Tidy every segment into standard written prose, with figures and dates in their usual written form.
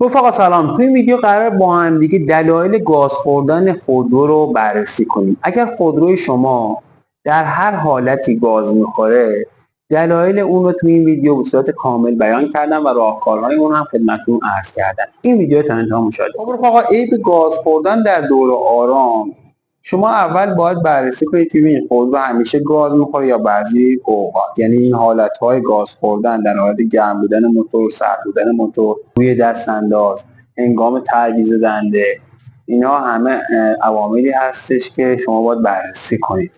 رفقا سلام. توی این ویدیو قرار با هم دیگه دلایل گاز خوردن خودرو رو بررسی کنیم. اگر خودروی شما در هر حالتی گاز میخوره، دلایل اون رو توی این ویدیو به صورت کامل بیان کردم و راهکارهای اون هم خدمتتون عرض کردم. این ویدیو تا انتها مشاهده کنید. خب رفقا، عیب گاز خوردن در دور آرام، شما اول باید بررسی کنید که این خودرو همیشه گاز میخوره یا بعضی اوقات. یعنی این حالتهای گاز خوردن در حالت گرم بودن موتور، سرد بودن موتور، روی دست انداز، هنگام تعویض دنده، اینا همه عواملی هستش که شما باید بررسی کنید.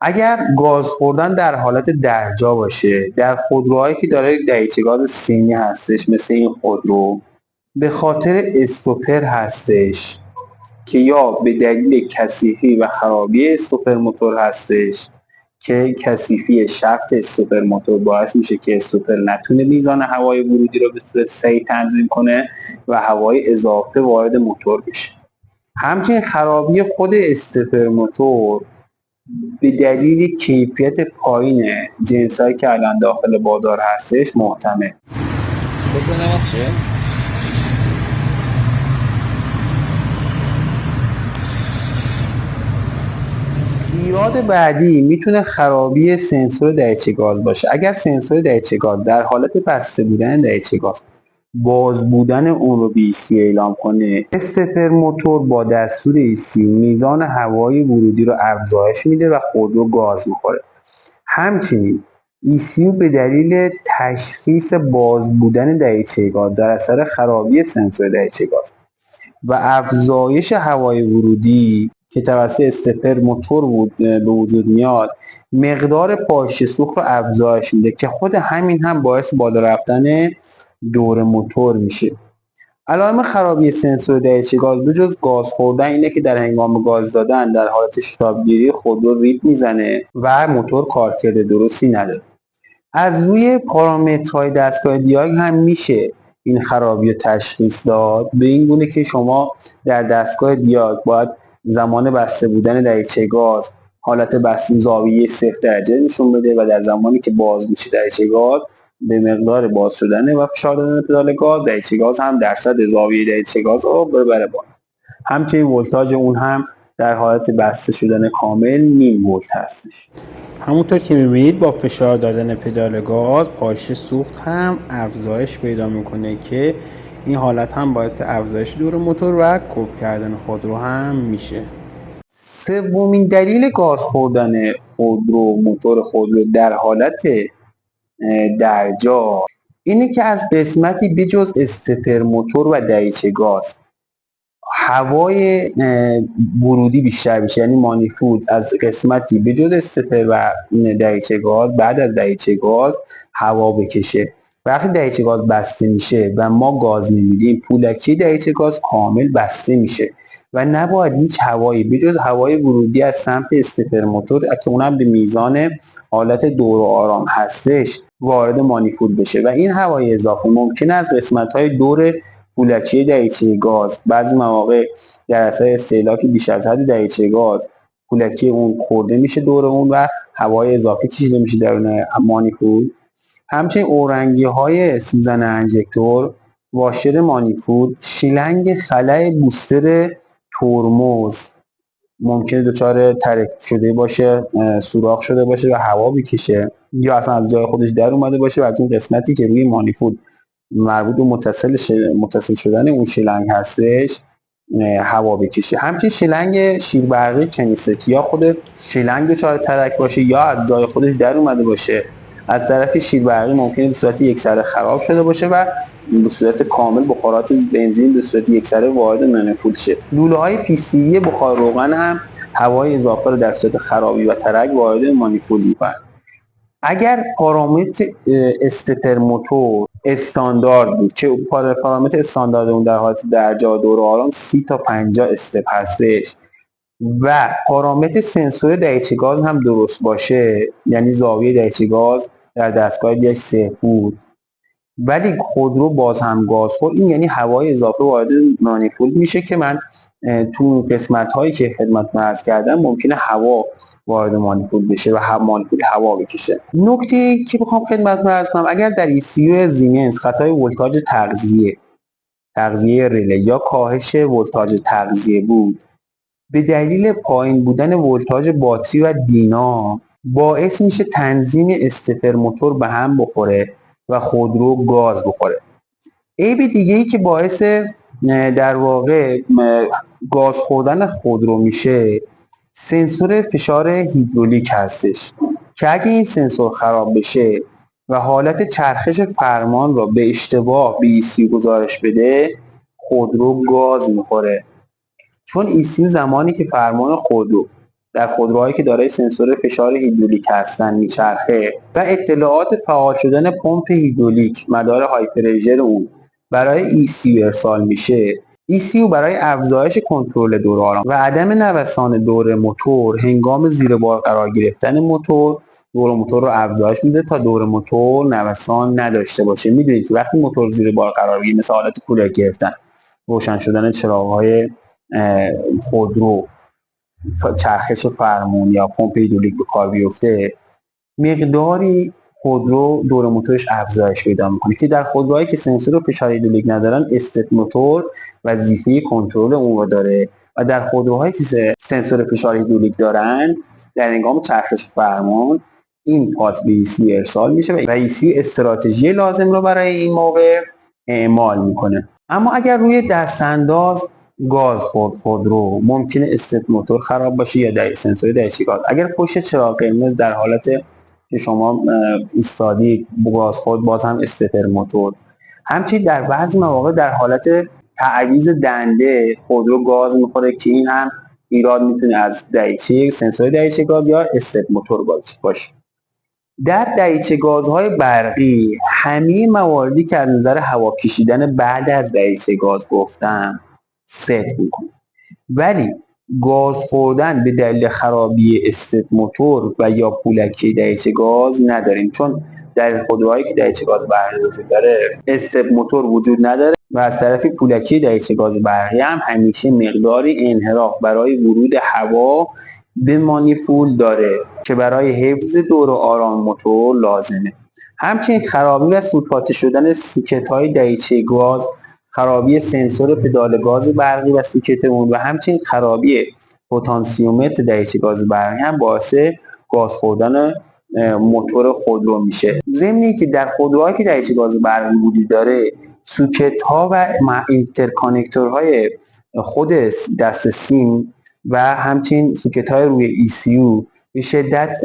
اگر گاز خوردن در حالت درجا باشه، در خودروهایی که داره دریچه گاز سینی هستش مثل این خودرو، به خاطر استوپر هستش که یا به دلیل کثیفی و خرابی استوپر موتور هستش که کثیفی شفت استوپر موتور باعث میشه که استوپر نتونه میزان هوای ورودی رو به صورت صحیح تنظیم کنه و هوای اضافه وارد موتور بشه. همچنین خرابی خود استوپر موتور به دلیل کیفیت پایین جنسایی که الان داخل بازار هستش محتمل. ایراد بعدی میتونه خرابی سنسور دریچه گاز باشه. اگر سنسور دریچه گاز در حالت بسته بودن دریچه گاز باز بودن اون رو به ECU اعلام کنه، استپر موتور با دستور ECU میزان هوای ورودی رو افزایش میده و خودرو گاز میخوره. همچنین ECU به دلیل تشخیص باز بودن دریچه گاز در اثر خرابی سنسور دریچه گاز و افزایش هوای ورودی که توسط استپر موتور به وجود میاد، مقدار پاشنه سوخت رو افزایش میده که خود همین هم باعث بالا رفتن دور موتور میشه. علائم خرابی سنسور دریچه گاز به جز گاز خوردن اینه که در هنگام گاز دادن در حالت شتابگیری خودرو ریپ میزنه و موتور کارکرد درستی نداره. از روی پارامترهای دستگاه دیاگ هم میشه این خرابی رو تشخیص داد، به این گونه که شما در دستگاه دیاگ باید زمان بسته بودن دریچه گاز حالت بسته زاویه 0 درجه نشون بده و در زمانی که باز میشه دریچه گاز به مقدار باز شدن و فشار دادن پدال گاز، دریچه گاز هم درصد زاویه دریچه گاز رو ببره بالا. همچنین ولتاژ اون هم در حالت بسته شدن کامل نیم ولت هستش. همونطور که میبینید با فشار دادن پدال گاز پایش سوخت هم افزایش پیدا میکنه که این حالت هم باعث افزایش دور موتور و کوک کردن خودرو هم میشه. سومین دلیل گاز خوردن خودرو، موتور خودرو در حالت درجا، اینه که از قسمتی بجز استپر موتور و دریچه گاز هوای ورودی بیشتر بشه. یعنی مانیفولد از قسمتی بجز استپر و دریچه گاز بعد از دریچه گاز هوا بکشه. وقتی دریچه گاز بسته میشه و ما گاز نمیدیم، پولکی دریچه گاز کامل بسته میشه و نباید هیچ هوایی بجز هوای ورودی از سمت استپر موتور که اونم به میزان حالت دور و آرام هستش وارد مانیفولد بشه و این هوای اضافه ممکنه از قسمت‌های دور پولکی دریچه گاز بعضی مواقع در اثر استهلاک بیش از حد دریچه گاز پولکی اون خورده میشه دور اون و هوای اضافه کشیده میشه درون مانیفولد. همچنین اورنگی های سوزن انجکتور، واشر مانیفولد، شیلنگ خلأ بوستر ترمز ممکنه دچار ترک شده باشه، سوراخ شده باشه و هوا بکشه یا اصلا از جای خودش در اومده باشه و از اون قسمتی که روی مانیفولد مربوط به متصل شدن اون شیلنگ هستش هوا بکشه. همچنین شیلنگ شیربرقی کنیستی یا خود شیلنگ دچار ترک باشه یا از جای خودش در اومده باشه. از طرف شیربرقی ممکنه به صورت یکسره خراب شده باشه و به صورت کامل بخارات بنزین به صورت یکسره وارد مانیفولد شه. لوله های PCV بخار روغن هم هوای اضافه رو در صورت خرابی و ترک وارد مانیفولد میکنن. اگر پارامتر استپر موتور استاندارد بود که پارامتر استاندارد اون در حالت درجا دور و آرام 30 تا 50 استپ هستش و پارامتر سنسور دریچه گاز هم درست باشه، یعنی زاویه دریچه گاز در دستگاه دیاگ 0 بود ولی خودرو باز هم گاز خورد، این یعنی هوای اضافه وارد مانیفولد میشه که من تو قسمت هایی که خدمتتون عرض کردم ممکنه هوا وارد مانیفولد بشه و مانیفولد هوا بکشه. نکته که بخوام خدمتتون عرض کنم، اگر در ECU زیمنس خطای ولتاژ تغذیه تغذیه رله یا کاهش ولتاژ تغذیه بود، به دلیل پایین بودن ولتاژ باتری و دینا باعث میشه تنظیم استپر موتور به هم بخوره و خودرو گاز بخوره. عیب دیگه ای که باعث در واقع گاز خوردن خودرو میشه سنسور فشار هیدرولیک هستش که اگه این سنسور خراب بشه و حالت چرخش فرمان را به اشتباه به ECU گزارش بده، خودرو گاز میخوره. چون ECU زمانی که فرمان خودرو در خودروهایی که دارای سنسور فشار هیدرولیک هستن میچرخه و اطلاعات فعال شدن پمپ هیدرولیک مدار های پرژر اون برای ECU ارسال میشه، ECU برای افزایش کنترل دور آرام و عدم نوسان دور موتور هنگام زیر بار قرار گرفتن موتور دور موتور رو افزایش میده تا دور موتور نوسان نداشته باشه. میدونید که وقتی موتور زیر بار قرار بگیره، مثل حالت کولر گرفتن، روشن شدن چراغ‌های خودرو، چرخش فرمون یا پمپ هیدرولیک به کار بیفته، مقداری خودرو دور موتورش افزایش پیدا میکنه که در خودروهایی که سنسور فشار هیدرولیک ندارن استپ موتور وظیفه کنترل اون رو داره و در خودروهایی که سنسور فشار هیدرولیک دارن در هنگام چرخش فرمان این پارت به ECU ارسال میشه و ECU استراتژی لازم رو برای این موقع اعمال میکنه. اما اگر روی دستانداز گاز خودرو ممکنه استپ موتور خراب باشه یا در سنسور دریچه گاز. اگر پشت چراغ قرمز در حالت که شما ایستادی گاز خورد، باز هم استپر موتور. همچنین در بعضی مواقع در حالت تعویض دنده خودرو گاز میخوره که این هم ایراد میتونه از دریچه سنسور دریچه گاز یا استپ موتور باشه. در دریچه گازهای برقی همه مواردی که از نظر هوا کشیدن بعد از دریچه گاز گفتم صدق میکنه، ولی گاز خوردن به دلیل خرابی استپ موتور و یا پولکی دریچه گاز نداریم، چون در خودروهایی که دریچه گاز برقی وجود داره استپ موتور وجود نداره و از طرفی پولکی دریچه گاز برقی هم همیشه مقداری انحراف برای ورود هوا به مانیفول داره که برای حفظ دور و آرام موتور لازمه. همچنین خرابی و سوتپاته شدن سوکت‌های دریچه گاز، خرابی سنسور پدال گاز برقی و سوکت اون و همچنین خرابی پتانسیومتر دریچه گاز برقی هم باعث گاز خوردن موتور خودرو میشه. ضمن که در خودروهایی که دریچه گاز برقی وجود داره سوکت ها و اینترکانکتورهای خود دست سیم و همچنین سوکت های روی ECU به شدت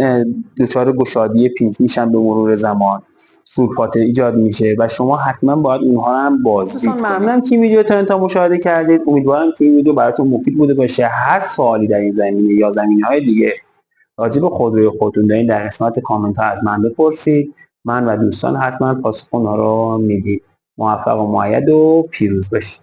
دچار گشادی پینچ میشن به مرور زمان، سولفات ایجاد میشه و شما حتما باید اونها هم بازدید کنید. ممنونم که ویدیو تا مشاهده کردید. امیدوارم که این ویدیو براتون مفید بوده باشه. هر سوالی در این زمینه یا زمینه‌های دیگه راجع به خودروی خودتون دارین در قسمت کامنت ها از من بپرسید. من و دوستان حتما پاسخ اونها رو میدیم. موفق و مؤید و پیروز باشید.